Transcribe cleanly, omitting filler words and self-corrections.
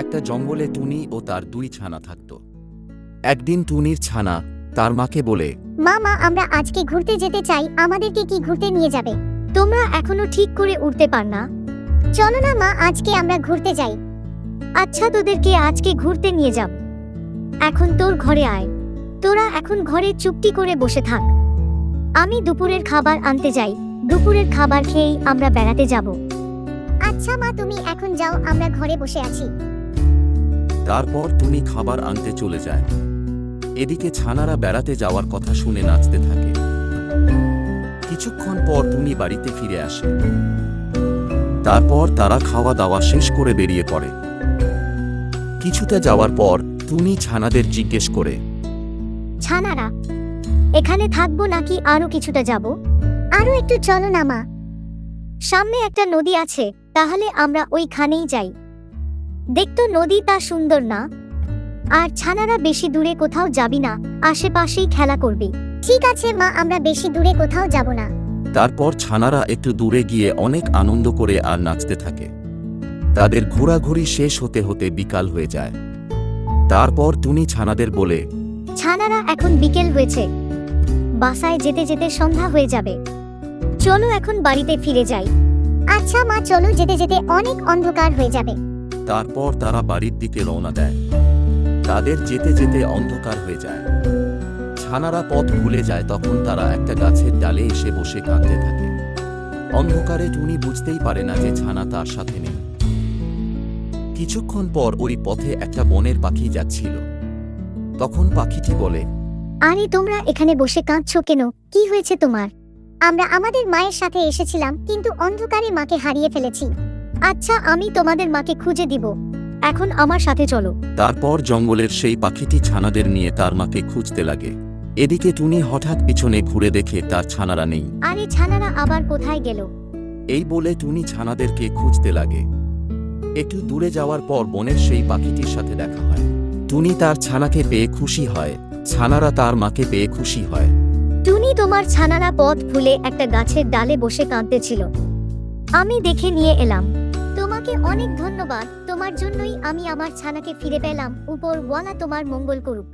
একটা জঙ্গলে টুনি ও তার দুই ছানা থাকত। একদিন টুনির ছানা তার মাকে বলে, মা আমরা আজকে ঘুরতে যেতে চাই, আমাদেরকে কি ঘুরতে নিয়ে যাবে? তোমরা এখনো ঠিক করে উঠতে পার না? চলো না মা, আজকে আমরা ঘুরতে যাই। আচ্ছা, তোদেরকে আজকে ঘুরতে নিয়ে যাব। এখন তোর ঘরে আয়। তোরা এখন ঘরে চুপটি করে বসে থাক। আমি দুপুরের খাবার আনতে যাই। দুপুরের খাবার খেয়েই আমরা বেড়াতে যাব। আচ্ছা মা, তুমি এখন যাও, আমরা ঘরে বসে আছি। তারপর টুনি খাবার আনতে চলে যায়। এদিকে ছানারা বেড়াতে যাওয়ার কথা শুনে নাচতে থাকে। কিছুক্ষণ পর টুনি বাড়িতে ফিরে আসে। তারপর তারা খাওয়া দাওয়া শেষ করে বেরিয়ে পড়ে। কিছুটা যাওয়ার পর টুনি ছানাদের জিজ্ঞেস করে, ছানারা, এখানে থাকবো নাকি আরো কিছুটা যাব? আরো একটু চলো না মা, সামনে একটা নদী আছে, তাহলে আমরা ওইখানেই যাই। দেখতো নদীটা সুন্দর না? আর ছানারা বেশি দূরে কোথাও যাবি না, আশেপাশেই খেলা করবি। ঠিক আছে মা, আমরা বেশি দূরে কোথাও যাব না। তারপর ছানারা একটু দূরে গিয়ে অনেক আনন্দ করে আর নাচতে থাকে। তাদের ঘোরাঘুরি শেষ হতে হতে বিকাল হয়ে যায়। তারপর টুনি ছানাদের বলে, ছানারা, এখন বিকেল হয়েছে, বাসায় যেতে যেতে সন্ধ্যা হয়ে যাবে। চলো এখন বাড়িতে ফিরে যাই। আচ্ছা মা, চলো, যেতে যেতে অনেক অন্ধকার হয়ে যাবে। তারপর তারা বাড়ির দিকে রওনা দেয়। তাদের যেতে যেতে অন্ধকার হয়ে যায়। ছানারা পথ ভুলে যায়। তখন তারা একটা গাছের ডালে এসে বসে কাঁদতে থাকে। অন্ধকারে টুনি বুঝতেই পারে না যে ছানা তার সাথে নেই। কিছুক্ষণ পর ওই পথে একটা বনের পাখি যাচ্ছিল। তখন পাখিটি বলে, আরে তোমরা এখানে বসে কাঁদছো কেন? কি হয়েছে তোমার? আমরা আমাদের মায়ের সাথে এসেছিলাম, কিন্তু অন্ধকারে মাকে হারিয়ে ফেলেছি। আচ্ছা, আমি তোমাদের মাকে খুঁজে দিব। এখন আমার সাথে চলো। তারপর জঙ্গলের সেই পাখিটি ছানাদের নিয়ে তার মাকে খুঁজতে লাগে। এদিকে টুনি হঠাৎ পিছনে ঘুরে দেখে তার ছানারা নেই। আরে ছানারা আবার কোথায় গেল? এই বলে টুনি ছানাদেরকে খুঁজতে লাগে। একটু দূরে যাওয়ার পর বনের সেই পাখিটির সাথে দেখা হয়। টুনি তার ছানাকে পেয়ে খুশি হয়, ছানারা তার মাকে পেয়ে খুশি হয়। টুনি, তোমার ছানারা পথ ভুলে একটা গাছের ডালে বসে কাঁদতেছিল, আমি দেখে নিয়ে এলাম। তোমাকে অনেক ধন্যবাদ, তোমার জন্যই আমি আমার ছানাকে ফিরে পেলাম। উপরওয়ালা তোমার মঙ্গল করুক।